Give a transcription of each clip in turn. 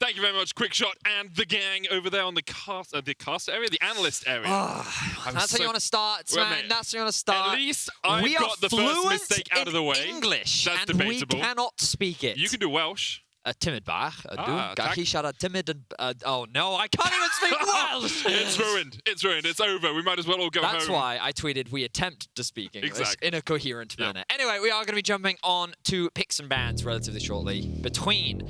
Thank you very much, Quick Shot and the gang over there on the cast area, the analyst area. That's how you want to start, man. That's how you want to start. At least I got the first mistake out of the way. English, That's and debatable. we cannot speak it. You can do Welsh. Timid bach. Timid and oh no, I can't even speak Welsh. It's ruined. It's ruined. It's over. We might as well all go home. That's why I tweeted we attempt to speak English in a coherent manner. Yeah. Anyway, we are going to be jumping on to picks and bans relatively shortly between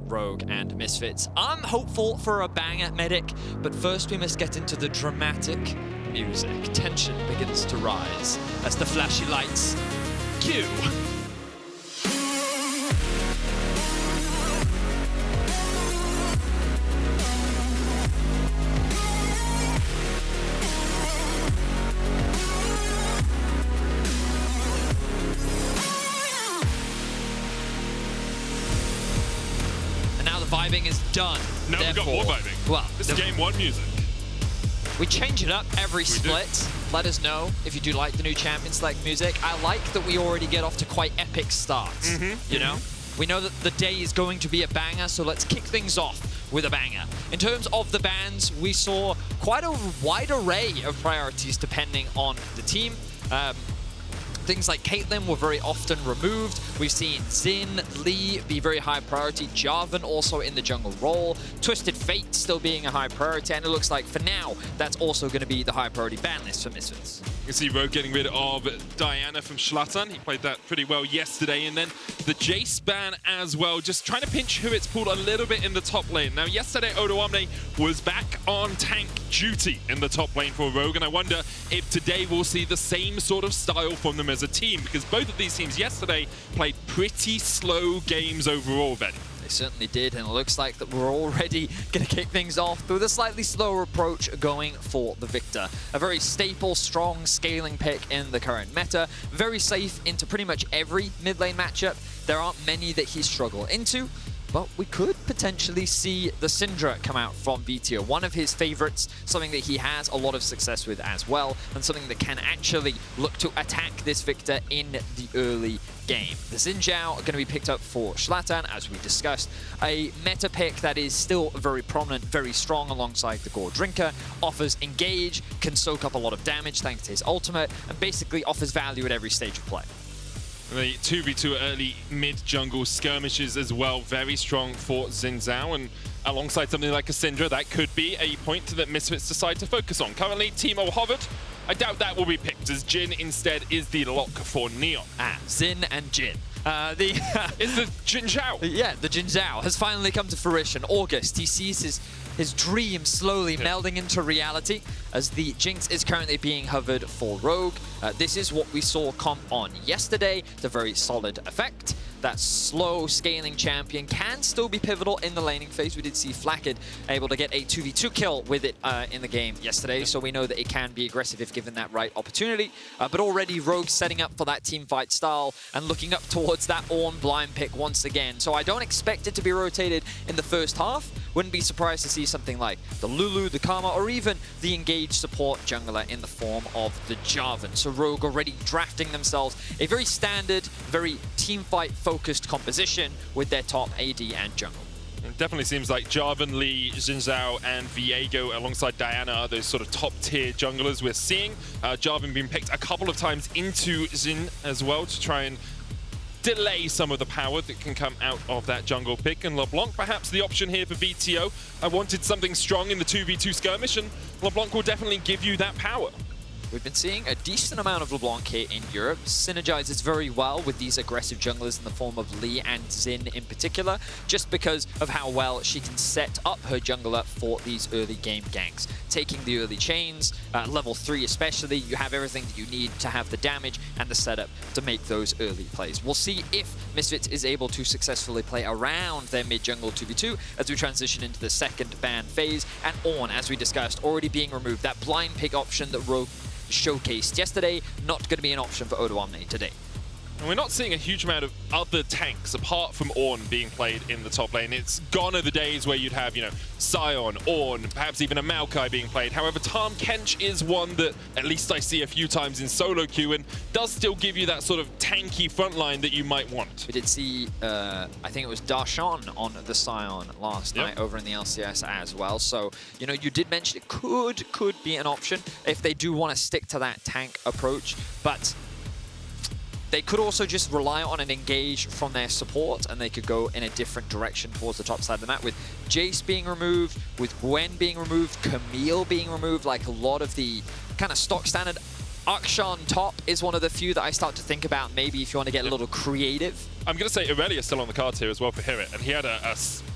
Rogue and Misfits. I'm hopeful for a banger medic, but first we must get into the dramatic music. Tension begins to rise as the flashy lights cue. Vibing is done. No, we've got more vibing. Well, this is game one music. We change it up every split. Let us know if you do like the new Champion Select music. I like that we already get off to quite epic starts. You know? We know that the day is going to be a banger, so let's kick things off with a banger. In terms of the bans, we saw quite a wide array of priorities depending on the team. Things like Caitlyn were very often removed. We've seen Jhin, Lee be very high priority. Jarvan also in the jungle role. Twisted Fate still being a high priority. And it looks like for now, that's also going to be the high priority ban list for Misfits. You can see Rogue getting rid of Diana from Shlatan. He played that pretty well yesterday. And then the Jace ban as well. Just trying to pinch HiRit's pool a little bit in the top lane. Now, yesterday, Odoamne was back on tank duty in the top lane for Rogue. And I wonder if today we'll see the same sort of style from them as a team, because both of these teams yesterday played pretty slow games overall, Vedius. They certainly did, and it looks like that we're already going to kick things off with a slightly slower approach going for the Viktor. A very staple, strong scaling pick in the current meta. Very safe into pretty much every mid lane matchup. There aren't many that he's struggled into, but we could potentially see the Syndra come out from Vetheo, one of his favorites, something that he has a lot of success with as well, and something that can actually look to attack this Viktor in the early game. The Zhao are going to be picked up for Shlatan, as we discussed. A meta pick that is still very prominent, very strong alongside the Gore Drinker, offers engage, can soak up a lot of damage thanks to his ultimate, and basically offers value at every stage of play. The 2v2 early mid-jungle skirmishes as well, very strong for Zhao, and alongside something like a Syndra, that could be a point that Misfits decide to focus on. Currently, Teemo Hovered. I doubt that will be picked, as Jhin instead is the lock for Neon. Jhin and Jhin. It's the Jhin Zhao. Yeah, the Jhin Zhao has finally come to fruition. August, he sees his dream slowly melding into reality as the Jinx is currently being hovered for Rogue. This is what we saw come on yesterday. It's a very solid effect. That slow scaling champion can still be pivotal in the laning phase. We did see FLICKR able to get a 2v2 kill with it in the game yesterday, so we know that it can be aggressive if given that right opportunity. But already Rogue setting up for that team fight style and looking up towards that Ornn blind pick once again. So I don't expect it to be rotated in the first half. Wouldn't be surprised to see something like the Lulu, the Karma, or even the engaged support jungler in the form of the Jarvan. So Rogue already drafting themselves a very standard, very team fight focused composition with their top AD and jungle. It definitely seems like Jarvan, Lee, Zhao, and Viego alongside Diana are those sort of top-tier junglers we're seeing. Jarvan being picked a couple of times into Jhin as well to try and delay some of the power that can come out of that jungle pick. And LeBlanc perhaps the option here for Vetheo. I wanted something strong in the 2v2 skirmish, and LeBlanc will definitely give you that power. We've been seeing a decent amount of LeBlanc here in Europe. Synergizes very well with these aggressive junglers in the form of Lee and Jhin in particular, just because of how well she can set up her jungler for these early game ganks. Taking the early chains, level 3 especially, you have everything that you need to have the damage and the setup to make those early plays. We'll see if Misfits is able to successfully play around their mid-jungle 2v2 as we transition into the second ban phase. And Ornn, as we discussed, already being removed. That blind pick option that Rogue showcased yesterday, not going to be an option for Odoamne today. And we're not seeing a huge amount of other tanks apart from Ornn being played in the top lane. It's gone are the days where you'd have, you know, Sion, Ornn, perhaps even a Maokai being played. However, Tahm Kench is one that at least I see a few times in solo queue and does still give you that sort of tanky front line that you might want. We did see, I think it was Darshan on the Sion last night over in the LCS as well. So, you know, you did mention it could be an option if they do want to stick to that tank approach, but they could also just rely on an engage from their support, and they could go in a different direction towards the top side of the map, with Jace being removed, with Gwen being removed, Camille being removed, like a lot of the kind of stock standard. Akshan top is one of the few that I start to think about, maybe if you want to get a little creative. I'm going to say Aurelia's still on the cards here as well for HiRit, and he had a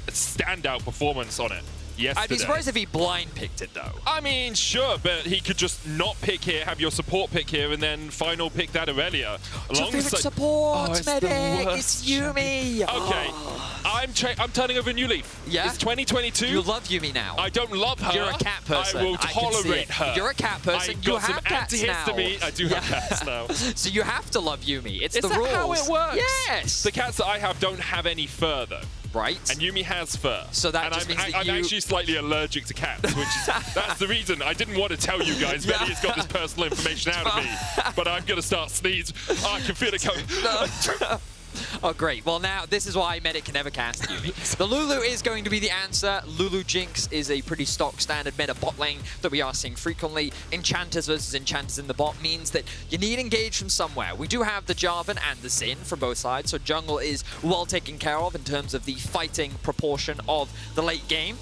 standout performance on it yesterday. I'd be surprised if he blind picked it, though. I mean, sure, but he could just not pick here, have your support pick here, and then final pick that Aurelia. Alongside support, medic, it's Yuumi. Okay, I'm turning over a new leaf. Yeah? It's 2022. You love Yuumi now. I don't love her. You're a cat person. I will tolerate her. You're a cat person. You have cats now. I do have cats now. So you have to love Yuumi. It's the rules. Is that how it works? Yes. The cats that I have don't have any fur, though. Right. And Yuumi has fur. So that just means that I'm actually slightly allergic to cats, which is that's the reason. I didn't want to tell you guys. Vedius got this personal information out of me, but I'm going to start sneezing. Oh, I can feel it coming. Oh, great. Well, now this is why Medic can never cast Yuumi. The Lulu is going to be the answer. Lulu Jinx is a pretty stock standard meta bot lane that we are seeing frequently. Enchanters versus Enchanters in the bot means that you need engage from somewhere. We do have the Jarvan and the Jhin from both sides, so jungle is well taken care of in terms of the fighting proportion of the late game.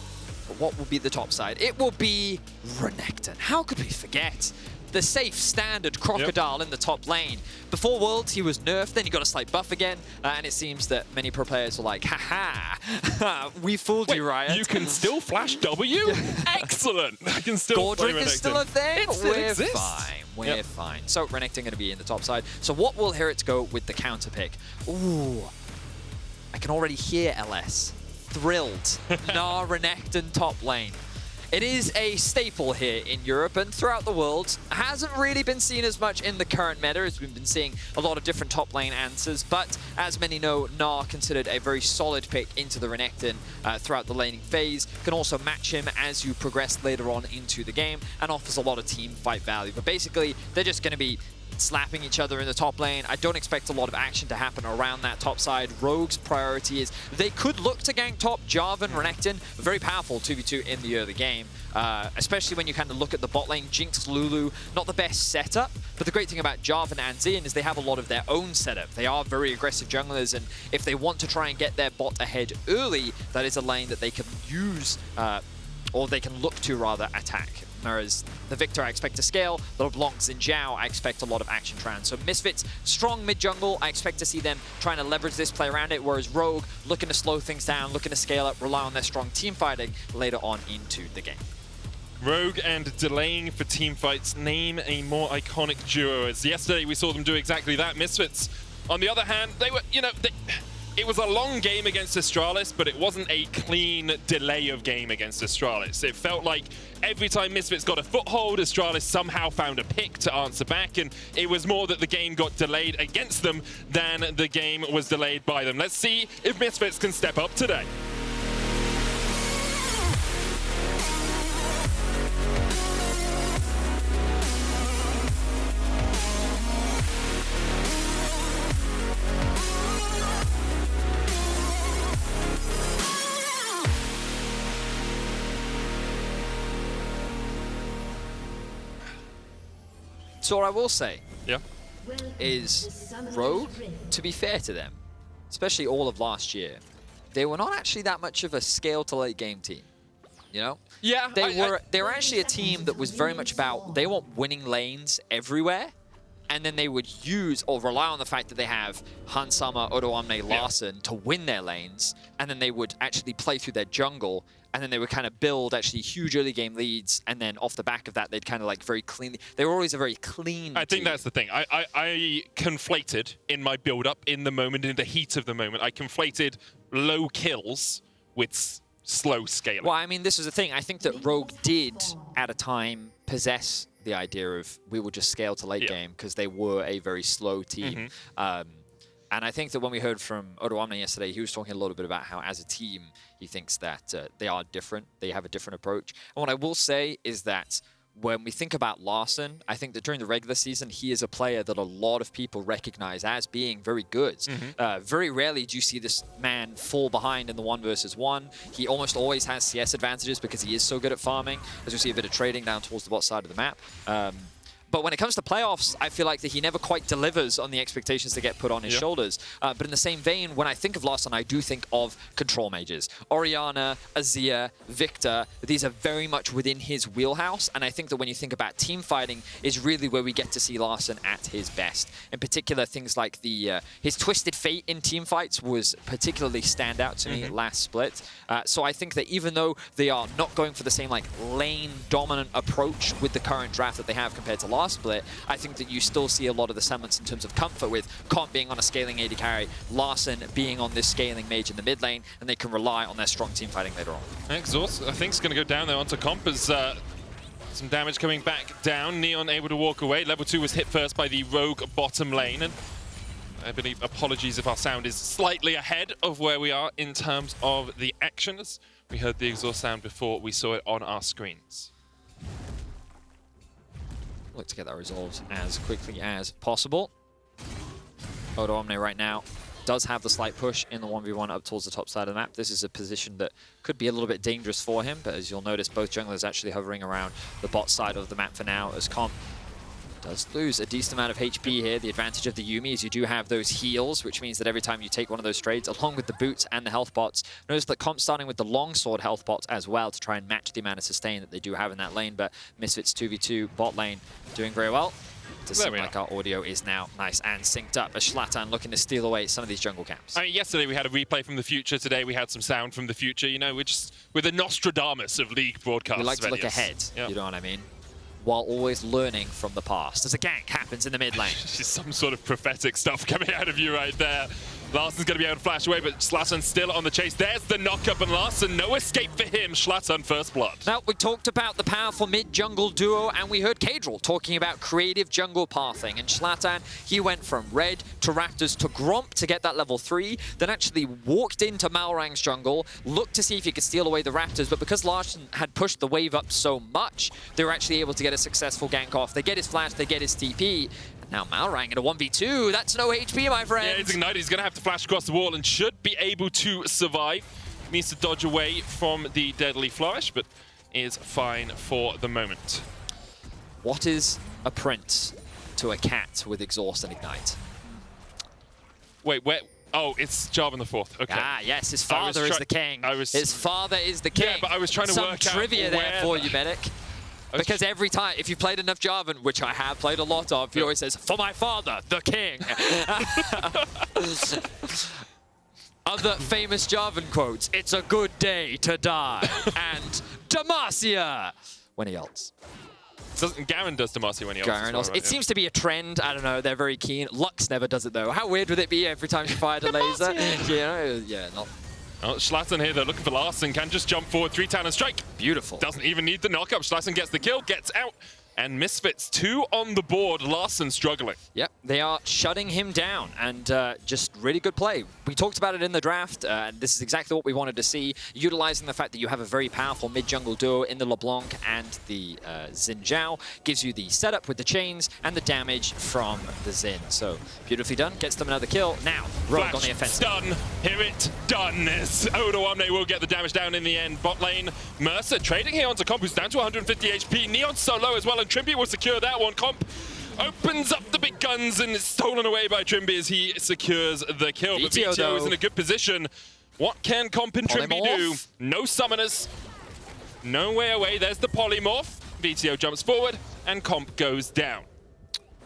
But what will be the top side? It will be Renekton. How could we forget? The safe, standard crocodile in the top lane. Before Worlds, he was nerfed, then he got a slight buff again, and it seems that many pro players were like, haha, we fooled you, Riot. You can still flash W? Excellent! I can still play Gordrick is still a thing? It still exists. Fine. We're fine. So Renekton going to be in the top side. So what will HiRit go with the counter pick? Ooh, I can already hear LS. Thrilled. Gnar Renekton top lane. It is a staple here in Europe and throughout the world. Hasn't really been seen as much in the current meta, as we've been seeing a lot of different top lane answers, but as many know, Gnar considered a very solid pick into the Renekton throughout the laning phase. Can also match him as you progress later on into the game and offers a lot of team fight value. But basically, they're just going to be slapping each other in the top lane. I don't expect a lot of action to happen around that top side. Rogue's priority is they could look to gank top. Jarvan, Renekton, very powerful 2v2 in the early game, especially when you kind of look at the bot lane. Jinx, Lulu, not the best setup, but the great thing about Jarvan and Jhin is they have a lot of their own setup. They are very aggressive junglers, and if they want to try and get their bot ahead early, that is a lane that they can use, or they can look to rather attack. Whereas the Viktor I expect to scale, the LeBlanc and Zhao I expect a lot of action trans. So Misfits, strong mid-jungle, I expect to see them trying to leverage this, play around it, whereas Rogue looking to slow things down, looking to scale up, rely on their strong team fighting later on into the game. Rogue and delaying for team fights, name a more iconic duo. As yesterday we saw them do exactly that. Misfits, on the other hand, they were, you know, it was a long game against Astralis, but it wasn't a clean delay of game against Astralis. It felt like every time Misfits got a foothold, Astralis somehow found a pick to answer back, and it was more that the game got delayed against them than the game was delayed by them. Let's see if Misfits can step up today. So what I will say is Rogue, to be fair to them, especially all of last year, they were not actually that much of a scale to late game team. You know? Yeah. They were actually a team that was very much about, they want winning lanes everywhere, and then they would use or rely on the fact that they have Hansama, Odoamne, Larssen to win their lanes, and then they would actually play through their jungle, and then they would kind of build actually huge early game leads, and then off the back of that, they'd kind of like very cleanly. They were always a very clean I think that's the thing. I conflated in my build-up, in the moment, in the heat of the moment. I conflated low kills with slow scaling. Well, I mean, this is the thing. I think that Rogue did, at a time, possess the idea of we will just scale to late game because they were a very slow team. And I think that when we heard from Odoamne yesterday, he was talking a little bit about how, as a team, he thinks that they are different. They have a different approach. And what I will say is that when we think about Larssen, I think that during the regular season, he is a player that a lot of people recognize as being very good. Very rarely do you see this man fall behind in the 1v1. He almost always has CS advantages because he is so good at farming, as we see a bit of trading down towards the bot side of the map. But when it comes to playoffs, I feel like that he never quite delivers on the expectations that get put on his shoulders. But in the same vein, when I think of Larssen, I do think of control mages. Orianna, Azir, Viktor, these are very much within his wheelhouse. And I think that when you think about team fighting is really where we get to see Larssen at his best. In particular, things like his Twisted Fate in team fights was particularly stand out to me last split. So I think that even though they are not going for the same like lane dominant approach with the current draft that they have compared to last split, I think that you still see a lot of the semblance in terms of comfort with Comp being on a scaling AD carry, Larssen being on this scaling mage in the mid lane, and they can rely on their strong team fighting later on. Exhaust, I think, is going to go down there onto Comp as some damage coming back down. Neon able to walk away. Level 2 was hit first by the rogue bottom lane, and I believe, apologies if our sound is slightly ahead of where we are in terms of the actions. We heard the exhaust sound before we saw it on our screens. Look to get that resolved as quickly as possible. Odoamne right now does have the slight push in the 1v1 up towards the top side of the map. This is a position that could be a little bit dangerous for him, but as you'll notice, both junglers actually hovering around the bot side of the map for now, as Comp does lose a decent amount of HP here. The advantage of the Yuumi is you do have those heals, which means that every time you take one of those trades, along with the boots and the health bots, notice that Comp's starting with the longsword health bots as well to try and match the amount of sustain that they do have in that lane, but Misfits 2v2 bot lane doing very well. Does seem like our audio is now nice and synced up as Shlatan looking to steal away some of these jungle camps. I mean, yesterday we had a replay from the future. Today we had some sound from the future. You know, we're the Nostradamus of League broadcasts. We like to look ahead, you know what I mean? While always learning from the past. As a gank happens in the mid lane. Just some sort of prophetic stuff coming out of you right there. Larssen's going to be able to flash away, but Shlatan still on the chase. There's the knock-up, and Larssen, no escape for him. Shlatan first blood. Now, we talked about the powerful mid-jungle duo, and we heard Kadril talking about creative jungle pathing. And Shlatan, he went from red to Raptors to Gromp to get that level 3, then actually walked into Malrang's jungle, looked to see if he could steal away the Raptors, but because Larssen had pushed the wave up so much, they were actually able to get a successful gank off. They get his flash, they get his TP. Now Malrang in a 1v2, that's no HP, my friend. Yeah, it's ignited. He's going to have to flash across the wall and should be able to survive. Needs to dodge away from the deadly flourish, but is fine for the moment. What is a prince to a cat with exhaust and ignite? Wait, where? Oh, it's Jarvan the Fourth. Okay. Ah, yes, his father is the king. His father is the king. Yeah, but I was trying to work out some trivia there for you, Medic. Because every time, if you played enough Jarvan, which I have played a lot of, he always says, "For my father, the king." Other famous Jarvan quotes, "It's a good day to die," and Demacia when he ults. Garen does Demacia when he ults. Garen also. It seems to be a trend. I don't know. They're very keen. Lux never does it though. How weird would it be every time you fired a laser? You know, yeah, not. Oh, Shlatan here, they're looking for Larssen, can just jump forward, 3 talent strike. Beautiful. Doesn't even need the knockup. Shlatan gets the kill, gets out, and Misfits 2 on the board. Larssen struggling. Yep, they are shutting him down, and just really good play. We talked about it in the draft, and this is exactly what we wanted to see, utilizing the fact that you have a very powerful mid-jungle duo in the LeBlanc and the Zhao, gives you the setup with the chains and the damage from the Jhin. So beautifully done, gets them another kill. Now, Rogue on the offensive. Done, HiRit, done. Odoamne will get the damage down in the end. Bot lane, Mersa trading here onto Comp, who's down to 150 HP. Neon's so low as well, and Trymbi will secure that one. Comp opens up the big guns and is stolen away by Trymbi as he secures the kill. But Vetheo is in a good position. What can Comp and Trymbi do? No summoners. No way away. There's the polymorph. Vetheo jumps forward and Comp goes down.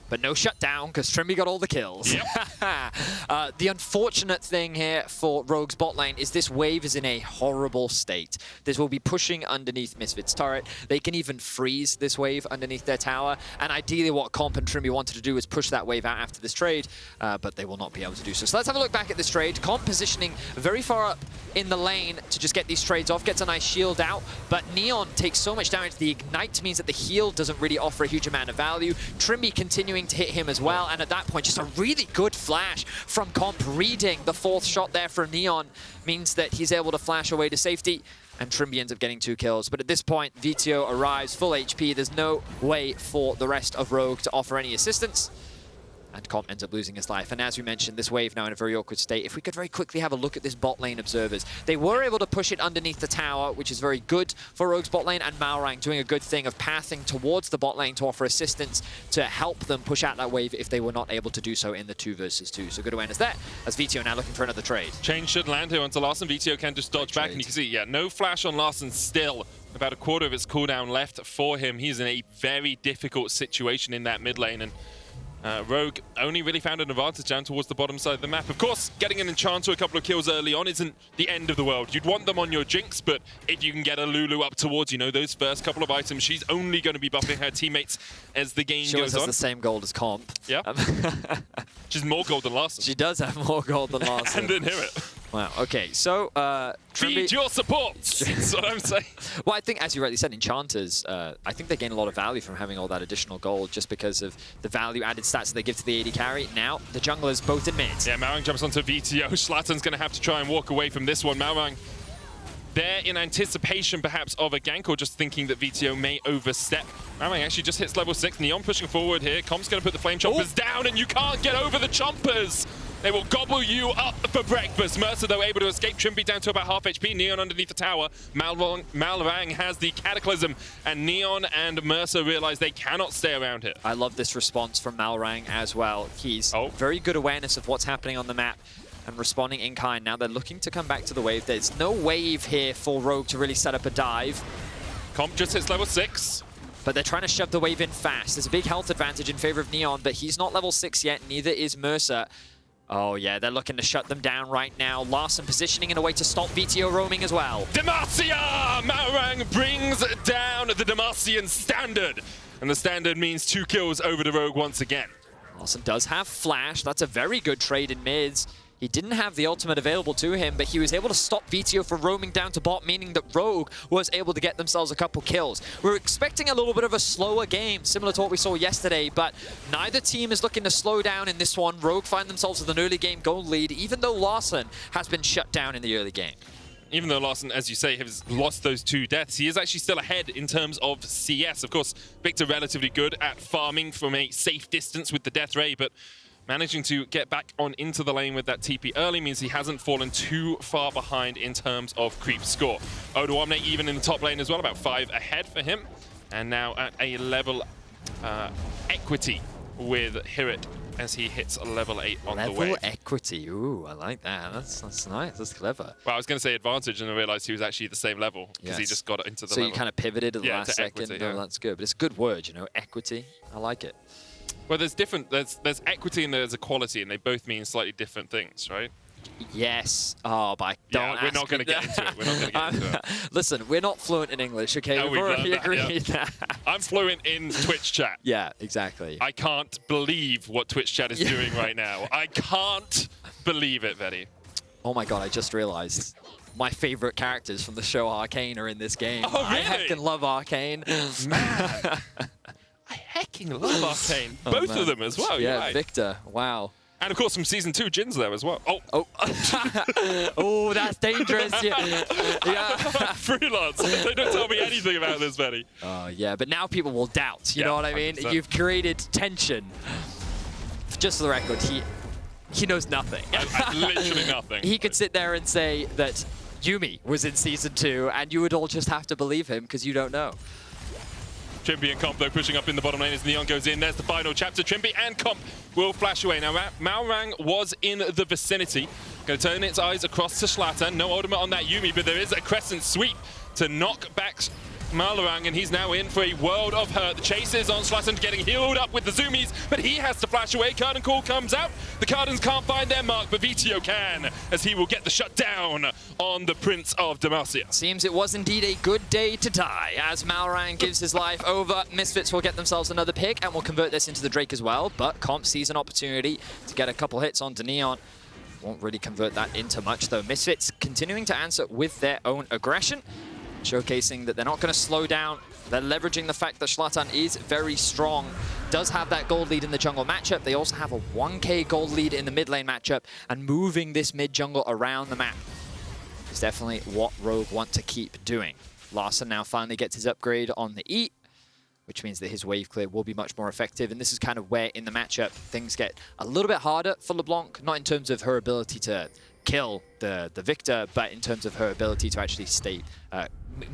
But no shutdown, because Trymbi got all the kills. Yep. The unfortunate thing here for Rogue's bot lane is this wave is in a horrible state. This will be pushing underneath Misfits' turret. They can even freeze this wave underneath their tower. And ideally what Comp and Trymbi wanted to do is push that wave out after this trade, but they will not be able to do so. So let's have a look back at this trade. Comp positioning very far up in the lane to just get these trades off, gets a nice shield out, but Neon takes so much damage. The ignite means that the heal doesn't really offer a huge amount of value. Trymbi continuing continuing to hit him as well. And at that point, just a really good flash from Comp, reading the 4th shot there from Neon means that he's able to flash away to safety. And Trymbi ends up getting 2 kills. But at this point, Vetheo arrives full HP. There's no way for the rest of Rogue to offer any assistance. And Comp ends up losing his life. And as we mentioned, this wave now in a very awkward state. If we could very quickly have a look at this bot lane observers. They were able to push it underneath the tower, which is very good for Rogue's bot lane, and Malrang doing a good thing of pathing towards the bot lane to offer assistance to help them push out that wave if they were not able to do so in the 2 versus 2. So good awareness there, as Vetheo now looking for another trade. Change should land here onto Larssen. Vetheo can just dodge back, and you can see, yeah, no flash on Larssen still. About a quarter of its cooldown left for him. He's in a very difficult situation in that mid lane, and Rogue only really found an advantage down towards the bottom side of the map. Of course, getting an enchant or a couple of kills early on isn't the end of the world. You'd want them on your Jinx, but if you can get a Lulu up towards, you know, those first couple of items, she's only going to be buffing her teammates as the game goes on. She has the same gold as Comp. Yeah. She's more gold than Larssen. She does have more gold than Larssen. And didn't hear it. Wow, okay, so feed your support! That's what I'm saying. Well, I think, as you rightly said, enchanters, I think they gain a lot of value from having all that additional gold just because of the value-added stats that they give to the AD carry. Now, the junglers both in mid. Yeah, Malrang jumps onto Vetheo. Shlatan's going to have to try and walk away from this one. Malrang there in anticipation, perhaps, of a gank, or just thinking that Vetheo may overstep. Malrang actually just hits level 6. Neon pushing forward here. Comp's going to put the Flame Chompers down, and you can't get over the Chompers! They will gobble you up for breakfast. Mersa, though, able to escape. Trymbi down to about half HP. Neon underneath the tower. Malrang has the Cataclysm, and Neon and Mersa realize they cannot stay around here. I love this response from Malrang as well. He's very good awareness of what's happening on the map and responding in kind. Now they're looking to come back to the wave. There's no wave here for Rogue to really set up a dive. Comp just hits level 6. But they're trying to shove the wave in fast. There's a big health advantage in favor of Neon, but he's not level 6 yet, neither is Mersa. Oh yeah, they're looking to shut them down right now. Larssen positioning in a way to stop Vetheo roaming as well. Demacia! Malrang brings down the Demacian standard. And the standard means 2 kills over the Rogue once again. Larssen does have flash. That's a very good trade in mids. He didn't have the ultimate available to him, but he was able to stop Vetheo from roaming down to bot, meaning that Rogue was able to get themselves a couple kills. We're expecting a little bit of a slower game, similar to what we saw yesterday, but neither team is looking to slow down in this one. Rogue find themselves with an early game goal lead, even though Larssen has been shut down in the early game. Even though Larssen, as you say, has lost those 2 deaths, he is actually still ahead in terms of CS. Of course, Viktor relatively good at farming from a safe distance with the death ray, but managing to get back on into the lane with that TP early means he hasn't fallen too far behind in terms of creep score. Odoamne even in the top lane as well, about 5 ahead for him. And now at a level equity with HiRit as he hits a level 8 on the way. Level equity, ooh, I like that. That's nice, that's clever. Well, I was going to say advantage, and I realized he was actually the same level because he just got into the level. So you kind of pivoted at the last second. Equity, no, that's good, but it's a good word, you know, equity. I like it. Well, there's equity and there's equality, and they both mean slightly different things, right? Yes. Oh, but we're not going to get into it. We're not going to get into it. Listen, we're not fluent in English, okay? No, We've already agreed that. I'm fluent in Twitch chat. Yeah, exactly. I can't believe what Twitch chat is doing right now. I can't believe it, Vedi. Oh my god, I just realized my favorite characters from the show Arcane are in this game. Oh, really? I heckin' love Arcane. Man. I hecking love Arcane. Both of them as well. Yeah, right. Viktor. Wow. And of course, from season 2, Jin's there as well. Oh, that's dangerous. Yeah. Freelance. They don't tell me anything about this, Vedi. Oh, yeah, but now people will doubt. You know what I mean? 100%. You've created tension. Just for the record, he knows nothing. Literally nothing. He could sit there and say that Yuumi was in season 2, and you would all just have to believe him because you don't know. Trymbi and Comp, though, pushing up in the bottom lane as Neon goes in. There's the final chapter. Trymbi and Comp will flash away. Now, Malrang was in the vicinity. Going to turn its eyes across to Shlatan. No ultimate on that Yuumi, but there is a crescent sweep to knock back Malrang, and he's now in for a world of hurt. The chase is on Shlatan, getting healed up with the zoomies, but he has to flash away. Curtain Call comes out. The Cardins can't find their mark, but Vetheo can, as he will get the shutdown on the Prince of Demacia. Seems it was indeed a good day to die, as Malrang gives his life over. Misfits will get themselves another pick, and will convert this into the Drake as well, but Comp sees an opportunity to get a couple hits onto Neon. Won't really convert that into much, though. Misfits continuing to answer with their own aggression, showcasing that they're not going to slow down. They're leveraging the fact that Shlatan is very strong does have that gold lead in the jungle matchup. They also have a 1k gold lead in the mid lane matchup, and moving this mid jungle around the map is definitely what Rogue want to keep doing. Larssen now finally gets his upgrade on the E, which means that his wave clear will be much more effective. And this is kind of where, in the matchup, things get a little bit harder for LeBlanc, not in terms of her ability to kill the Viktor, but in terms of her ability to actually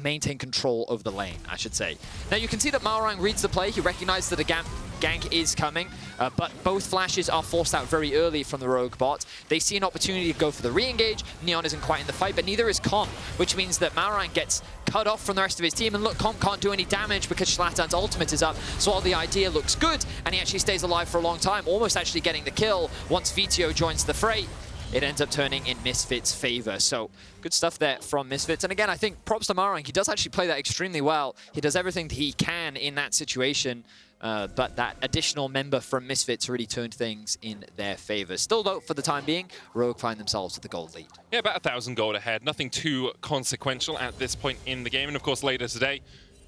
maintain control of the lane, I should say. Now you can see that Malrang reads the play. He recognizes that a gank is coming, but both flashes are forced out very early from the Rogue bot. They see an opportunity to go for the re-engage. Neon isn't quite in the fight, but neither is Comp, which means that Malrang gets cut off from the rest of his team. And look, Comp can't do any damage because Shlatan's ultimate is up. So while the idea looks good, and he actually stays alive for a long time, almost actually getting the kill once Vetheo joins the fray, it ends up turning in Misfits' favor. So good stuff there from Misfits. And again, I think props to Malrang. He does actually play that extremely well. He does everything that he can in that situation. But that additional member from Misfits really turned things in their favor. Still, though, for the time being, Rogue find themselves with the gold lead. Yeah, about 1,000 gold ahead. Nothing too consequential at this point in the game. And of course, later today,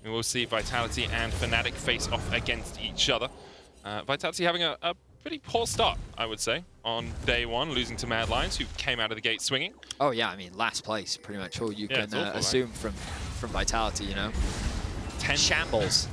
we will see Vitality and Fnatic face off against each other. Vitality having a pretty poor start, I would say, on day one, losing to Mad Lions, who came out of the gate swinging. Oh yeah, I mean, last place, pretty much all you can awful, assume right? from Vitality, you know. 10 shambles.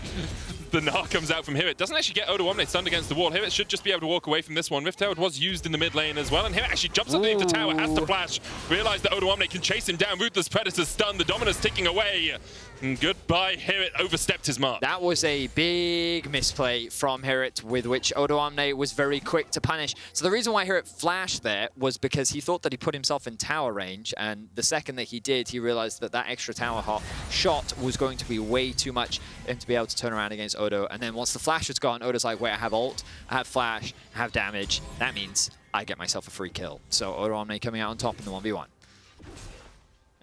The Gnar comes out from HiRit. Doesn't actually get Odoamne stunned against the wall. HiRit should just be able to walk away from this one. Vetheo was used in the mid lane as well, and HiRit actually jumps underneath the tower, has to flash, realize that Odoamne can chase him down. Ruthless Predator's stunned, the Dominus ticking away. And goodbye, HiRit overstepped his mark. That was a big misplay from HiRit, with which Odoamne was very quick to punish. So the reason why HiRit flashed there was because he thought that he put himself in tower range, and the second that he did, he realized that that extra tower shot was going to be way too much for him to be able to turn around against Odo. And then once the flash was gone, Odo's like, wait, I have ult, I have flash, I have damage. That means I get myself a free kill. So Odoamne coming out on top in the 1v1.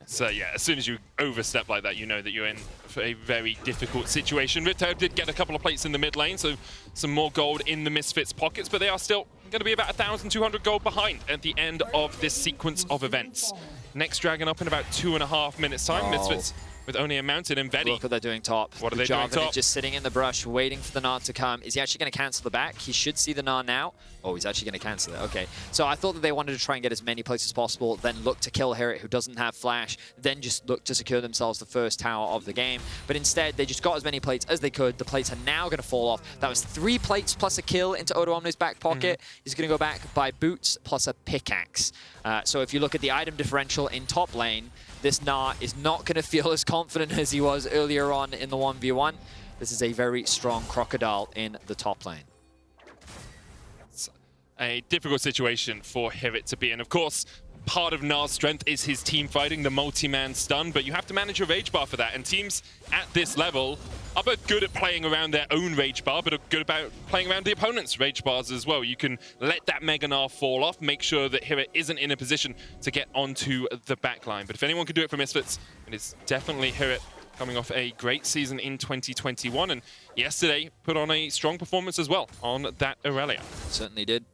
So yeah, as soon as you overstep like that, you know that you're in for a very difficult situation. Vetheo did get a couple of plates in the mid lane, so some more gold in the Misfits' pockets, but they are still going to be about 1,200 gold behind at the end of this sequence of events. Next dragon up in about 2.5 minutes time. Misfits with only a mountain and Vedi. Look what they're doing top. What are they doing top? Is just sitting in the brush, waiting for the Gnar to come. Is he actually going to cancel the back? He should see the Gnar now. Oh, he's actually going to cancel it. Okay. So I thought that they wanted to try and get as many plates as possible, then look to kill HiRit, who doesn't have flash, then just look to secure themselves the first tower of the game. But instead, they just got as many plates as they could. The plates are now going to fall off. That was 3 plates plus a kill into Odoamne's back pocket. He's going to go back by boots plus a pickaxe. So if you look at the item differential in top lane, this Gnar is not going to feel as confident as he was earlier on in the 1v1. This is a very strong crocodile in the top lane. It's a difficult situation for HiRit to be in. Of course, part of Gnar's strength is his team fighting, the multi-man stun, but you have to manage your rage bar for that. And teams at this level are both good at playing around their own rage bar, but are good about playing around the opponent's rage bars as well. You can let that Mega Gnar fall off, make sure that HiRit isn't in a position to get onto the backline. But if anyone can do it for Misfits, it is definitely HiRit, coming off a great season in 2021. And yesterday put on a strong performance as well on that Aurelia. Certainly did.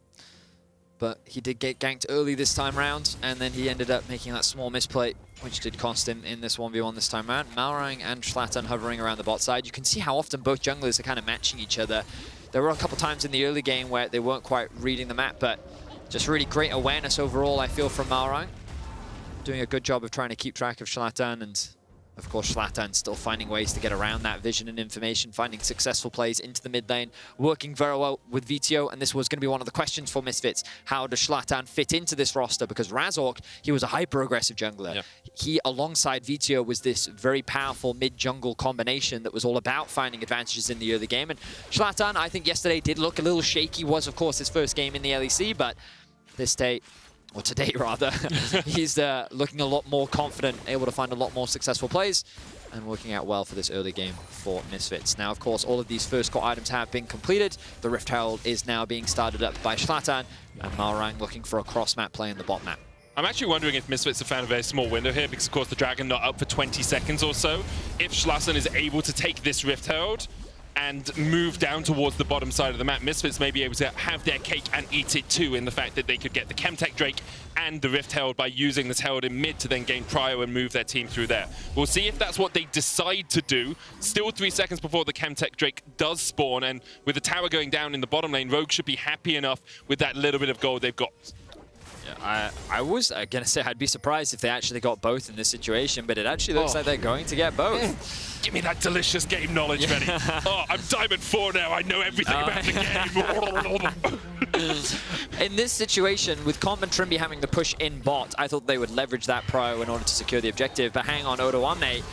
But he did get ganked early this time round, and then he ended up making that small misplay, which did cost him in this 1v1 this time round. Malrang and Shlatan hovering around the bot side. You can see how often both junglers are kind of matching each other. There were a couple times in the early game where they weren't quite reading the map, but just really great awareness overall, I feel, from Malrang. Doing a good job of trying to keep track of Shlatan, and of course Shlatan still finding ways to get around that vision and information, finding successful plays into the mid lane, working very well with Vetheo, and this was going to be one of the questions for Misfits. How does Shlatan fit into this roster? Because Razork, he was a hyper-aggressive jungler. Yep. He, alongside Vetheo, was this very powerful mid-jungle combination that was all about finding advantages in the early game. And Shlatan, I think yesterday did look a little shaky, was of course his first game in the LEC, but this day, or today rather, he's looking a lot more confident, able to find a lot more successful plays, and working out well for this early game for Misfits. Now, of course, all of these first core items have been completed. The Rift Herald is now being started up by Shlatan, and Malrang looking for a cross-map play in the bot map. I'm actually wondering if Misfits have found a very small window here, because of course the Dragon not up for 20 seconds or so. If Shlatan is able to take this Rift Herald and move down towards the bottom side of the map, Misfits may be able to have their cake and eat it too, in the fact that they could get the Chemtech Drake and the Rift Herald by using this Herald in mid to then gain Prio and move their team through there. We'll see if that's what they decide to do. Still 3 seconds before the Chemtech Drake does spawn, and with the tower going down in the bottom lane, Rogue should be happy enough with that little bit of gold they've got. I was going to say I'd be surprised if they actually got both in this situation, but it actually looks like they're going to get both. Give me that delicious game knowledge, Benny. Oh, I'm Diamond 4 now. I know everything about the game. In this situation, with Comp and Trymbi having the push in bot, I thought they would leverage that Prio in order to secure the objective, but hang on, Odoamne.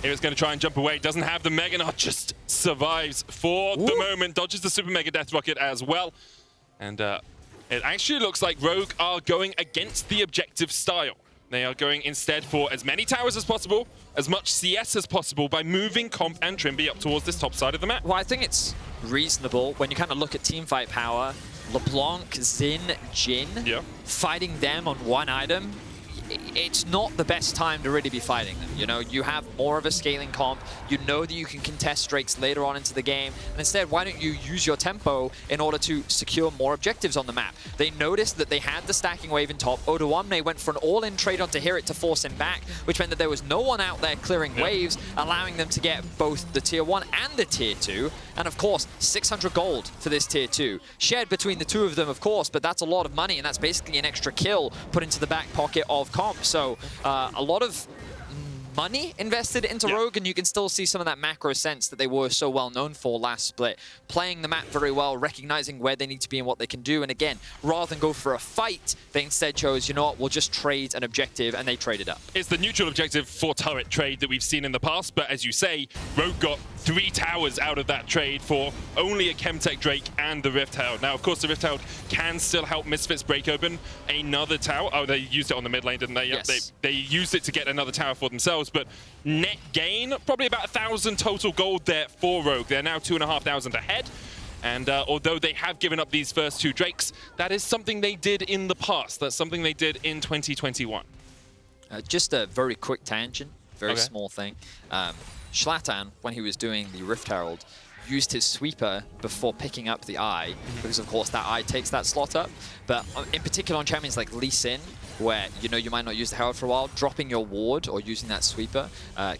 He was going to try and jump away. Doesn't have the Mega Gnar, just survives for the moment. Dodges the Super Mega Death Rocket as well. And it actually looks like Rogue are going against the objective style. They are going instead for as many towers as possible, as much CS as possible by moving Comp and Trymbi up towards this top side of the map. Well, I think it's reasonable when you kind of look at teamfight power. LeBlanc, Jhin, Jhin, fighting them on one item. It's not the best time to really be fighting them. You know, you have more of a scaling comp. You know that you can contest Drakes later on into the game. And instead, why don't you use your tempo in order to secure more objectives on the map? They noticed that they had the stacking wave in top. Odoamne went for an all-in trade onto HiRit to force him back, which meant that there was no one out there clearing waves, allowing them to get both the tier 1 and the tier 2. And of course, 600 gold for this tier 2. Shared between the two of them, of course, but that's a lot of money, and that's basically an extra kill put into the back pocket of Comp. So a lot of money invested into Rogue, and you can still see some of that macro sense that they were so well known for last split. Playing the map very well, recognizing where they need to be and what they can do. And again, rather than go for a fight, they instead chose, you know what, we'll just trade an objective, and they traded up. It's the neutral objective for turret trade that we've seen in the past, but as you say, Rogue got 3 towers out of that trade for only a Chemtech Drake and the Rift Herald. Now, of course, the Rift Herald can still help Misfits break open another tower. Oh, they used it on the mid lane, didn't they? Yes. They used it to get another tower for themselves, but net gain, probably about 1,000 total gold there for Rogue. They're now 2,500 ahead. And although they have given up these first 2 Drakes, that is something they did in the past. That's something they did in 2021. Just a very quick tangent, very small thing. Shlatan, when he was doing the Rift Herald, used his sweeper before picking up the eye, because of course that eye takes that slot up. But in particular on champions like Larssen, where you know you might not use the Herald for a while, dropping your ward or using that sweeper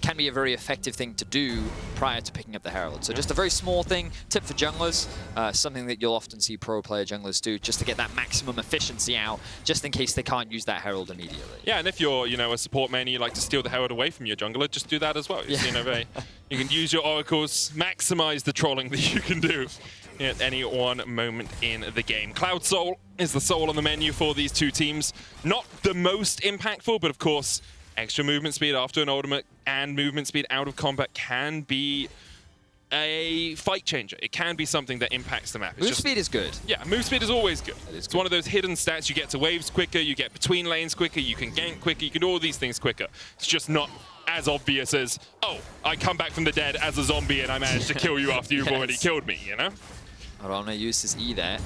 can be a very effective thing to do prior to picking up the Herald. So just a very small thing, tip for junglers, something that you'll often see pro player junglers do, just to get that maximum efficiency out, just in case they can't use that Herald immediately. Yeah, and if you're, you know, a support main and you like to steal the Herald away from your jungler, just do that as well. You know, you can use your oracles, maximize the trolling that you can do at any one moment in the game. Cloud Soul is the soul on the menu for these 2 teams. Not the most impactful, but of course, extra movement speed after an ultimate and movement speed out of combat can be a fight changer. It can be something that impacts the map. Move speed is good. Yeah, move speed is always good. It's one of those hidden stats. You get to waves quicker, you get between lanes quicker, you can gank quicker, you can do all these things quicker. It's just not as obvious as, oh, I come back from the dead as a zombie and I managed to kill you after you've already killed me, you know? Odoamne used his E there.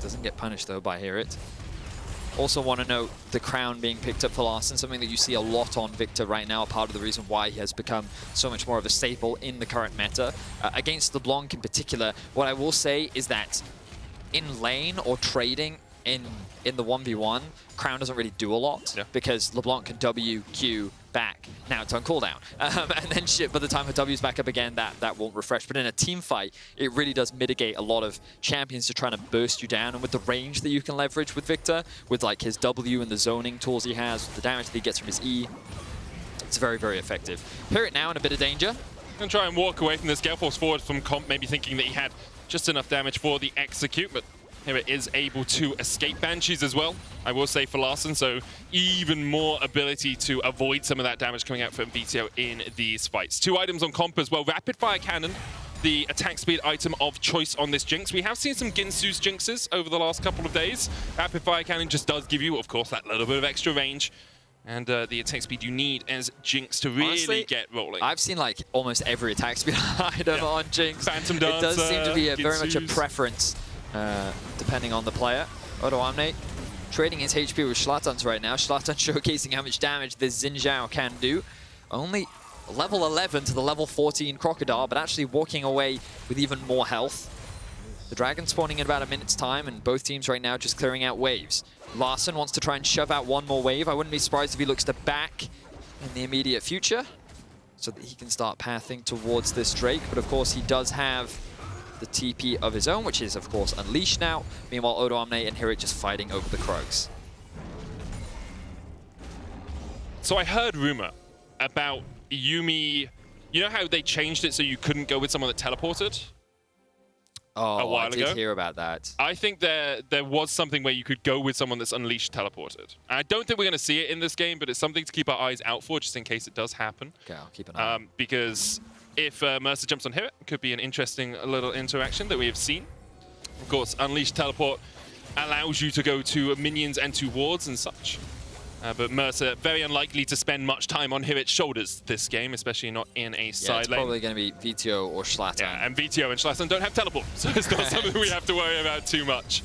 Doesn't get punished though by HiRit. Also want to note the crown being picked up for Larssen, something that you see a lot on Viktor right now, part of the reason why he has become so much more of a staple in the current meta. Against LeBlanc in particular, what I will say is that in lane or trading in the 1v1, crown doesn't really do a lot because LeBlanc can W, Q, back. Now it's on cooldown. And then by the time her W's back up again, that won't refresh. But in a team fight, it really does mitigate a lot of champions to trying to burst you down. And with the range that you can leverage with Viktor, with like his W and the zoning tools he has, the damage that he gets from his E, it's very, very effective. HiRit now in a bit of danger. Gonna try and walk away from this gale force forward from Comp, maybe thinking that he had just enough damage for the execute, but HiRit is able to escape Banshees as well, I will say, for Larssen, so even more ability to avoid some of that damage coming out from Vetheo in these fights. 2 items on Comp as well. Rapid Fire Cannon, the attack speed item of choice on this Jinx. We have seen some Ginsu's Jinxes over the last couple of days. Rapid Fire Cannon just does give you, of course, that little bit of extra range and the attack speed you need as Jinx to really honestly get rolling. I've seen like almost every attack speed item on Jinx. Phantom Dancer, it does seem to be very much a Ginsu's preference. Depending on the player. Odoamne trading his HP with Shlatan's right now. Shlatan showcasing how much damage this Zhao can do. Only level 11 to the level 14 Crocodile, but actually walking away with even more health. The Dragon spawning in about a minute's time, and both teams right now just clearing out waves. Larssen wants to try and shove out one more wave. I wouldn't be surprised if he looks to back in the immediate future so that he can start pathing towards this Drake. But of course, he does have the TP of his own, which is, of course, unleashed now. Meanwhile, Odoamne and HiRit just fighting over the Krugs. So I heard rumor about Yuumi. You know how they changed it so you couldn't go with someone that teleported? Oh, a while I did ago? hear about that. I think there was something where you could go with someone that's unleashed teleported. I don't think we're going to see it in this game, but it's something to keep our eyes out for just in case it does happen. Okay, I'll keep an eye. Because if Mersa jumps on HiRit, it could be an interesting little interaction that we have seen. Of course, unleashed teleport allows you to go to minions and to wards and such. But Mersa, very unlikely to spend much time on HiRit's shoulders this game, especially not in a side lane. It's probably going to be Vetheo or Shlatan. Yeah, and Vetheo and Shlatan don't have teleport, so it's not something we have to worry about too much.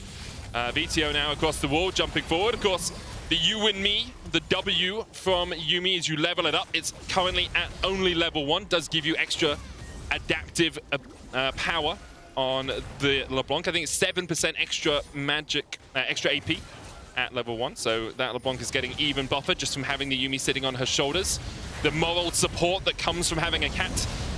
Vetheo now across the wall, jumping forward. Of course, the you and me, the W from Yuumi as you level it up. It's currently at only level 1, does give you extra adaptive power on the LeBlanc. I think it's 7% extra magic, extra AP at level 1, so that LeBlanc is getting even buffered just from having the Yuumi sitting on her shoulders. The moral support that comes from having a cat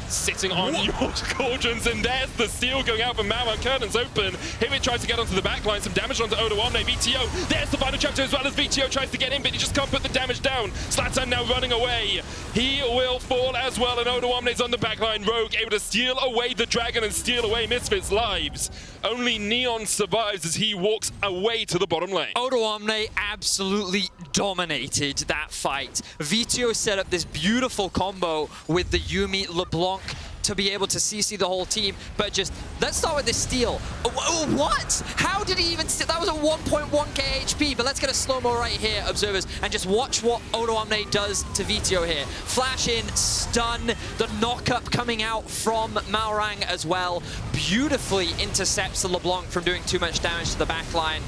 sitting on your cauldrons, and there's the steal going out from Malrang. Curtains open. HiRit tries to get onto the back line, some damage onto Odoamne. Vetheo, there's the final chapter as well as Vetheo tries to get in, but he just can't put the damage down. Shlatan now running away. He will fall as well, and Odoamne's on the back line. Rogue able to steal away the Dragon and steal away Misfits' lives. Only Neon survives as he walks away to the bottom lane. Odoamne absolutely dominated that fight. Vetheo set up this beautiful combo with the Yuumi LeBlanc to be able to CC the whole team, but just, let's start with this steal. What? How did he even steal? That was a 1.1k HP, but let's get a slow-mo right here, observers, and just watch what Odoamne does to Vetheo here. Flash in, stun, the knock-up coming out from Malrang as well. Beautifully intercepts the LeBlanc from doing too much damage to the backline.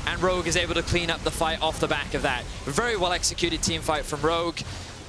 And Rogue is able to clean up the fight off the back of that. Very well executed team fight from Rogue,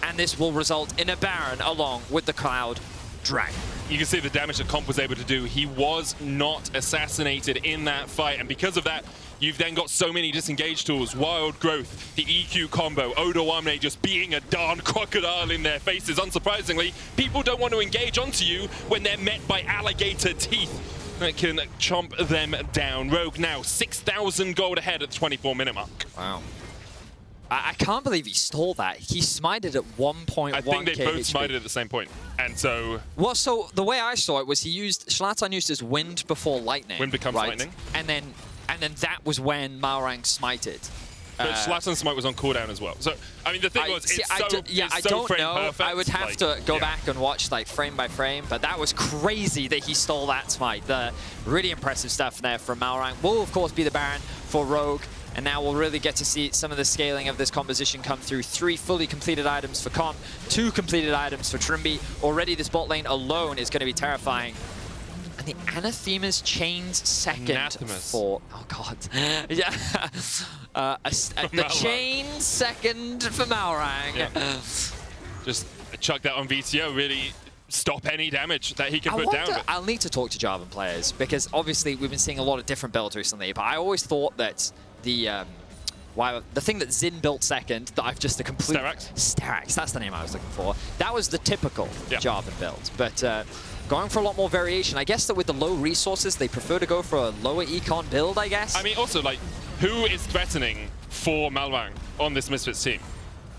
and this will result in a Baron along with the Cloud Dragon. You can see the damage that Comp was able to do. He was not assassinated in that fight, and because of that, you've then got so many disengage tools, Wild Growth, the EQ combo, Odoamne just being a darn crocodile in their faces. Unsurprisingly, people don't want to engage onto you when they're met by alligator teeth that can chomp them down. Rogue now 6,000 gold ahead at the 24-minute mark. Wow. I can't believe he stole that. He smited at 1.1k. I think they both smited at the same point. And so... Well, so the way I saw it was Shlatan used his wind before lightning. Wind becomes lightning. And then that was when Malrang smited. But Shlatan's smite was on cooldown as well. So, I mean, the thing was, I don't know. Perfect. I would have to go back and watch like frame by frame, but that was crazy that he stole that smite. The really impressive stuff there from Malrang. Will, of course, be the Baron for Rogue. And now we'll really get to see some of the scaling of this composition come through. 3 fully completed items for Comp, 2 completed items for Trymbi. Already this bot lane alone is going to be terrifying. And the Anathema's chains second for... Oh, God. Yeah. The chain second for Malrang. Yeah. Just chuck that on Vetheo, really stop any damage that he can put down. I'll need to talk to Jarvan players, because obviously we've been seeing a lot of different builds recently, but I always thought that the thing that Jhin built second, that I've just complete... Sterak's, that's the name I was looking for. That was the typical Jarvan build, but going for a lot more variation. I guess that with the low resources, they prefer to go for a lower econ build, I guess. I mean, also, like, who is threatening for Malrang on this Misfits team?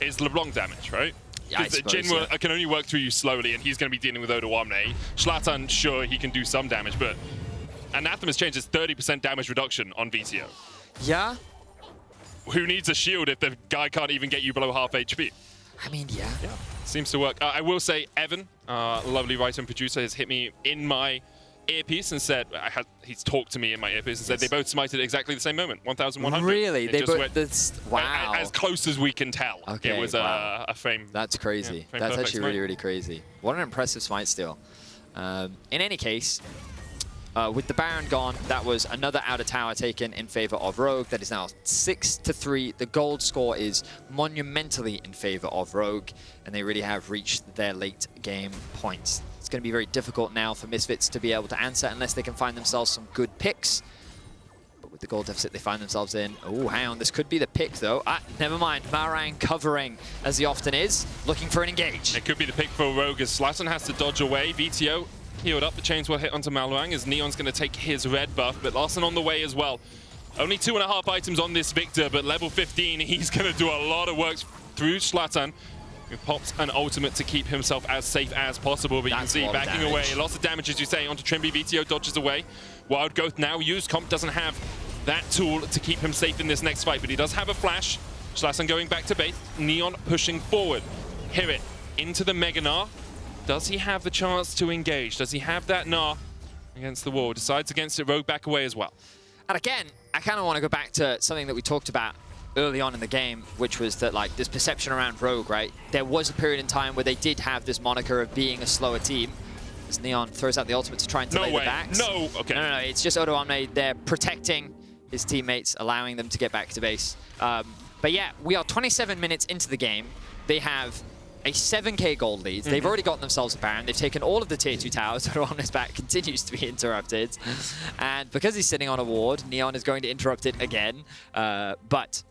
Is LeBlanc damage, right? Yeah, I suppose, Jhin can only work through you slowly, and he's going to be dealing with Odoamne. Shlatan, sure, he can do some damage, but Anathema's change is 30% damage reduction on Vetheo. Yeah. Who needs a shield if the guy can't even get you below half HP? I mean, yeah. Seems to work. I will say, Evan, lovely writer and producer, has hit me in my earpiece and said, he's talked to me in my earpiece and said they both smited at exactly the same moment, 1,100. Really? They both, wow. As close as we can tell. Okay, it was a frame. That's crazy. Yeah, that's actually smite. really, really crazy. What an impressive smite steal. In any case, With the Baron gone, that was another outer tower taken in favor of Rogue. That is now 6-3. The gold score is monumentally in favor of Rogue, and they really have reached their late game points. It's going to be very difficult now for Misfits to be able to answer unless they can find themselves some good picks. But with the gold deficit they find themselves in, oh, hang on, this could be the pick though. Never mind, Malrang covering, as he often is, looking for an engage. It could be the pick for Rogue as Shlatan has to dodge away. Vetheo healed up, the chains will hit onto Malrang as Neon's going to take his red buff, but Larssen on the way as well. Only 2.5 items on this Viktor, but level 15, he's going to do a lot of work through Shlatan, who pops an ultimate to keep himself as safe as possible, but you can see backing away. Lots of damage, as you say, onto Trymbi. Vetheo dodges away. Wild Growth now used. Comp doesn't have that tool to keep him safe in this next fight, but he does have a flash. Shlatan going back to base. Neon pushing forward. HiRit into the Mega Gnar. Does he have the chance to engage? Does he have that Gnar against the wall? Decides against it. Rogue back away as well. And again, I kind of want to go back to something that we talked about early on in the game, which was that, like, this perception around Rogue, right? There was a period in time where they did have this moniker of being a slower team. As Neon throws out the ultimate to try and delay the backs. No, okay. No, it's just Odoamne. They're protecting his teammates, allowing them to get back to base. But yeah, we are 27 minutes into the game. They have a 7k gold lead. They've already gotten themselves a Baron. They've taken all of the tier 2 towers. Odoamne's back continues to be interrupted. And because he's sitting on a ward, Neon is going to interrupt it again. But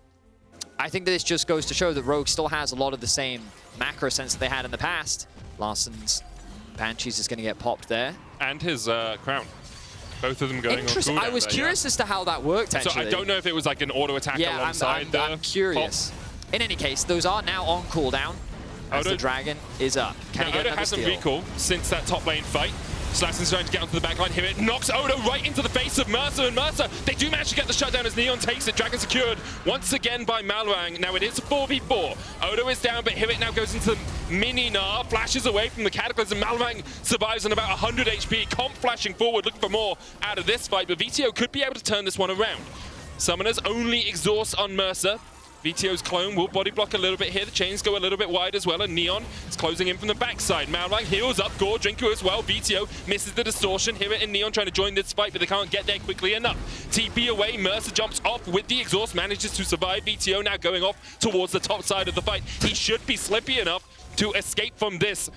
I think that this just goes to show that Rogue still has a lot of the same macro sense that they had in the past. Larssen's Banshees is going to get popped there. And his crown. Both of them going on cooldown. I was curious as to how that worked, actually. So I don't know if it was like an auto attack alongside I'm curious. In any case, those are now on cooldown as the dragon is up. Can he get another steal? Odo hasn't recall since that top lane fight. Slatin's trying to get onto the backline here. It knocks Odo right into the face of Mersa, and Mersa, they do manage to get the shutdown as Neon takes it. Dragon secured once again by Malrang. Now it is a 4v4. Odo is down, but HiRit now goes into the mini Gnar, flashes away from the Cataclysm. Malrang survives on about 100 HP. Comp flashing forward, looking for more out of this fight, but Vetheo could be able to turn this one around. Summoners only exhaust on Mersa. Veteo's clone will body block a little bit here. The chains go a little bit wide as well, and Neon is closing in from the backside. Malrang heals up, Gore Drinker as well. Vetheo misses the distortion. HiRit and Neon trying to join this fight, but they can't get there quickly enough. TP away, Mersa jumps off with the exhaust, manages to survive. Vetheo now going off towards the top side of the fight. He should be slippy enough to escape from this,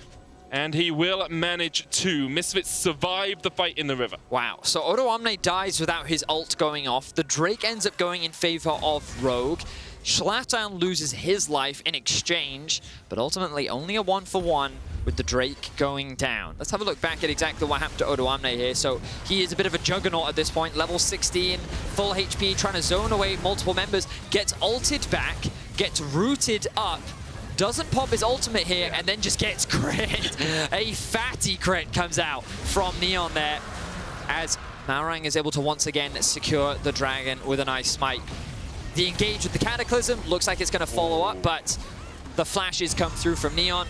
and he will manage to. Misfits survive the fight in the river. Wow, so Odoamne dies without his ult going off. The Drake ends up going in favor of Rogue. Shlatan loses his life in exchange, but ultimately only a 1-for-1 with the Drake going down. Let's have a look back at exactly what happened to Odoamne here. So he is a bit of a juggernaut at this point, level 16, full HP, trying to zone away multiple members, gets ulted back, gets rooted up, doesn't pop his ultimate here, and then just gets crit. A fatty crit comes out from Neon there, as Malrang is able to once again secure the dragon with a nice smite. The engage with the Cataclysm looks like it's going to follow up, but the flashes come through from Neon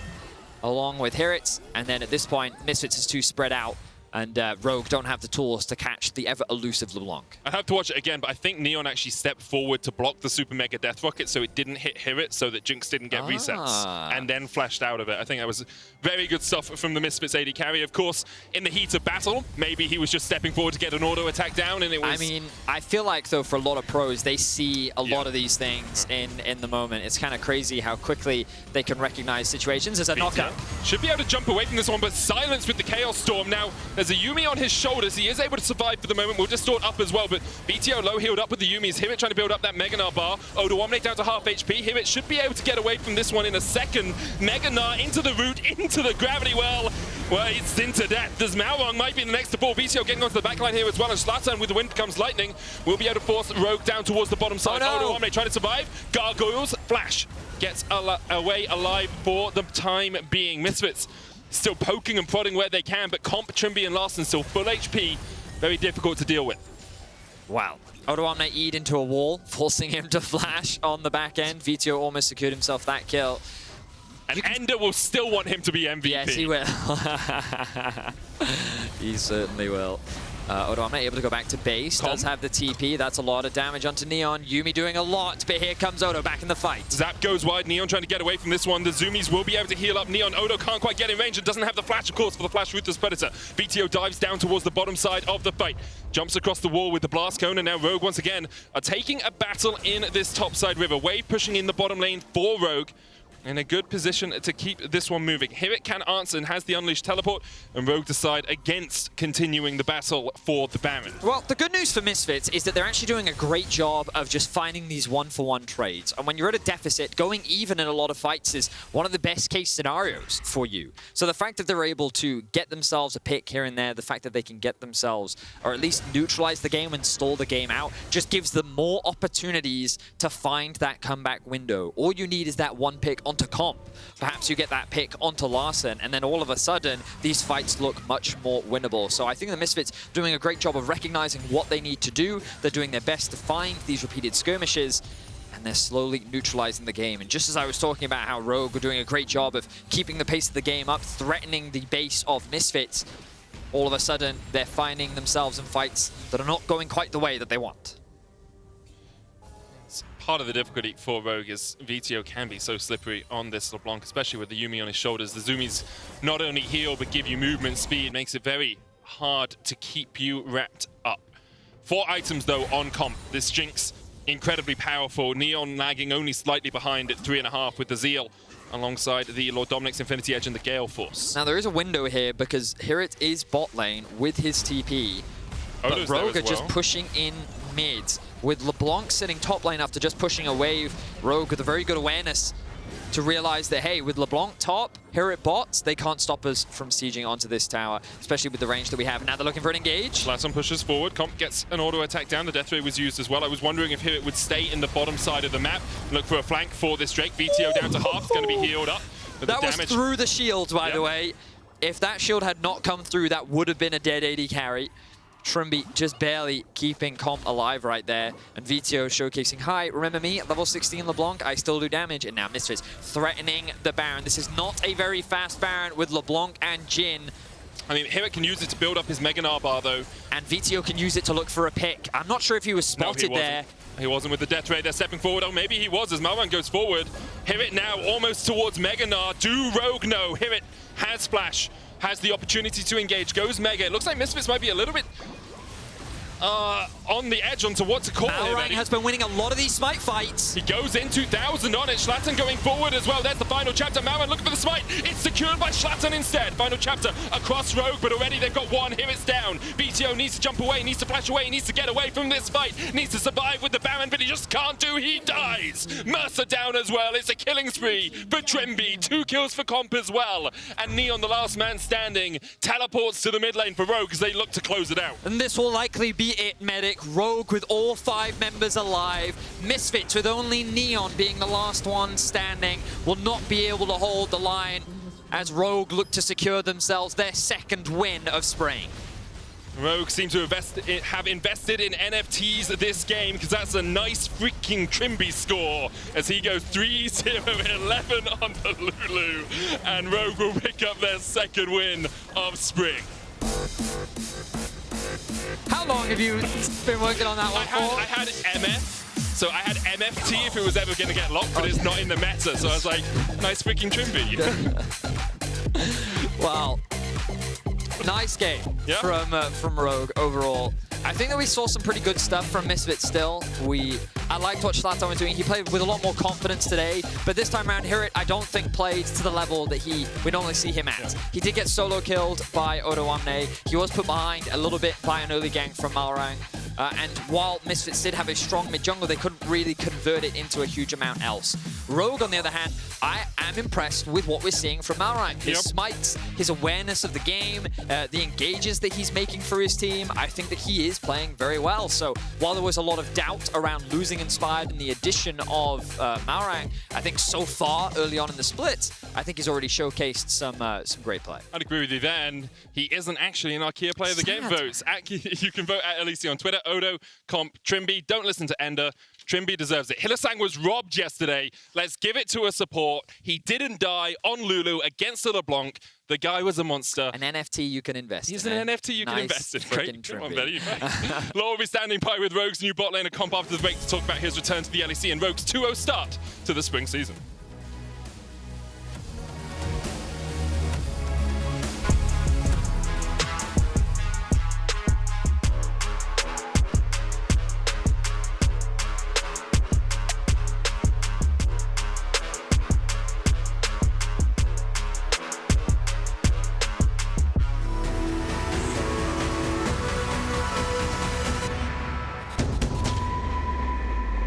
along with HiRit, and then at this point, Misfits is too spread out, and Rogue don't have the tools to catch the ever-elusive LeBlanc. I have to watch it again, but I think Neon actually stepped forward to block the Super Mega Death Rocket so it didn't hit HiRit, so that Jinx didn't get resets, and then flashed out of it. I think that was very good stuff from the Misfits AD carry. Of course, in the heat of battle, maybe he was just stepping forward to get an auto attack down, and it was... I mean, I feel like, though, for a lot of pros, they see a lot of these things in the moment. It's kind of crazy how quickly they can recognize situations. As a knockup. Should be able to jump away from this one, but silence with the Chaos Storm. Now, there's a Yuumi on his shoulders. He is able to survive for the moment. We'll distort up as well, but Vetheo low healed up with the Yuumis. HiRit trying to build up that Mega Gnar bar. Odoamne down to half HP. HiRit should be able to get away from this one in a second. Mega Gnar into the root, into the gravity well. Well, it's into death. As Malrang might be the next to fall. Vetheo getting onto the backline here as well, and Shlatan with the wind becomes lightning. Will be able to force Rogue down towards the bottom side. Odoamne trying to survive. Gargoyles, flash. Gets away alive for the time being. Misfits still poking and prodding where they can, but Comp, Trymbi, and Larssen still full HP. Very difficult to deal with. Wow. Odoamne E'd into a wall, forcing him to flash on the back end. Vetheo almost secured himself that kill. And Ender will still want him to be MVP. Yes, he will. He certainly will. Odoamne able to go back to base, does have the TP. That's a lot of damage onto Neon. Yuumi doing a lot, but here comes Odo back in the fight. Zap goes wide, Neon trying to get away from this one. The Zoomies will be able to heal up Neon. Odo can't quite get in range and doesn't have the flash, of course, for the flash Ruthless Predator. Vetheo dives down towards the bottom side of the fight. Jumps across the wall with the blast cone, and now Rogue once again are taking a battle in this topside river. Wave pushing in the bottom lane for Rogue. In a good position to keep this one moving. HiRit can answer and has the Unleashed Teleport, and Rogue decide against continuing the battle for the Baron. Well, the good news for Misfits is that they're actually doing a great job of just finding these one-for-one trades. And when you're at a deficit, going even in a lot of fights is one of the best case scenarios for you. So the fact that they're able to get themselves a pick here and there, the fact that they can get themselves, or at least neutralize the game and stall the game out, just gives them more opportunities to find that comeback window. All you need is that one pick onto comp. Perhaps you get that pick onto Larssen, and then all of a sudden, these fights look much more winnable. So I think the Misfits are doing a great job of recognizing what they need to do. They're doing their best to find these repeated skirmishes, and they're slowly neutralizing the game. And just as I was talking about how Rogue were doing a great job of keeping the pace of the game up, threatening the base of Misfits, all of a sudden, they're finding themselves in fights that are not going quite the way that they want. Part of the difficulty for Rogue is Vetheo can be so slippery on this LeBlanc, especially with the Yuumi on his shoulders. The Zoomies not only heal, but give you movement speed. Makes it very hard to keep you wrapped up. 4 items, though, on comp. This Jinx, incredibly powerful. Neon lagging only slightly behind at 3.5 with the Zeal, alongside the Lord Dominic's Infinity Edge and the Gale Force. Now, there is a window here because HiRit is bot lane with his TP. But Rogue are just pushing in mid, with LeBlanc sitting top lane after just pushing a wave. Rogue with a very good awareness to realize that, hey, with LeBlanc top, HiRit bots, they can't stop us from sieging onto this tower, especially with the range that we have. Now they're looking for an engage. Shlatan pushes forward. Comp gets an auto attack down. The death ray was used as well. I was wondering if HiRit would stay in the bottom side of the map, look for a flank for this Drake. Vetheo down to half, going to be healed up. That was through the shield, by the way. If that shield had not come through, that would have been a dead AD carry. Trymbi just barely keeping Comp alive right there. And Vetheo showcasing, hi, remember me, level 16 LeBlanc, I still do damage. And now Misfits threatening the Baron. This is not a very fast Baron with LeBlanc and Jhin. I mean, HiRit can use it to build up his Mega Gnar bar, though. And Vetheo can use it to look for a pick. I'm not sure if he was spotted there. He wasn't with the death ray. They're stepping forward. Oh, maybe he was as Malrang goes forward. HiRit now almost towards Mega Gnar. Do Rogue know? HiRit has Splash, has the opportunity to engage, goes Mega. It looks like Misfits might be a little bit on the edge onto what to call it. Malrang has been winning a lot of these smite fights. He goes in 2,000 on it. Shlatan going forward as well. There's the final chapter. Malrang looking for the smite. It's secured by Shlatan instead. Final chapter across Rogue, but already they've got one. Here it's down. Vetheo needs to jump away, needs to flash away, needs to get away from this fight, needs to survive with the Baron, but he just can't do. He dies. Mersa down as well. It's a killing spree for Trymbi. 2 kills for Comp as well. And Neon, the last man standing, teleports to the mid lane for Rogue as they look to close it out. And this will likely be it, Medic. Rogue with all 5 members alive. Misfits with only Neon being the last one standing will not be able to hold the line as Rogue look to secure themselves their 2nd win of Spring. Rogue seem to have invested in NFTs this game, because that's a nice freaking Trymbi score as he goes 3-0-11 on the Lulu, and Rogue will pick up their 2nd win of Spring. How long have you been working on that one for? I had MF, so I had MFT if it was ever going to get locked, but it's not in the meta, so I was like, nice freaking Trymbi. Wow. Nice game from Rogue overall. I think that we saw some pretty good stuff from Misfits still. I liked what Shlatan was doing. He played with a lot more confidence today, but this time around, HiRit, I don't think played to the level that we normally see him at. He did get solo killed by Odoamne. He was put behind a little bit by an early gank from Malrang. And while Misfits did have a strong mid-jungle, they couldn't really convert it into a huge amount else. Rogue, on the other hand, I am impressed with what we're seeing from Malrang. His smites, his awareness of the game, the engages that he's making for his team, I think that he is playing very well. So while there was a lot of doubt around losing Inspired and the addition of Malrang, I think so far, early on in the split, I think he's already showcased some great play. I'd agree with you there, and he isn't actually an Archaea player of the game votes. You can vote at LEC on Twitter. Odo, Comp, Trymbi. Don't listen to Ender. Trymbi deserves it. Hylissang was robbed yesterday. Let's give it to a support. He didn't die on Lulu against the LeBlanc. The guy was a monster. An NFT you can invest He's in. an NFT you can invest in. Freaking Come on, Trymbi. Vedius. Law will be standing by with Rogue's new bot lane comp after the break to talk about his return to the LEC and Rogue's 2-0 start to the spring season.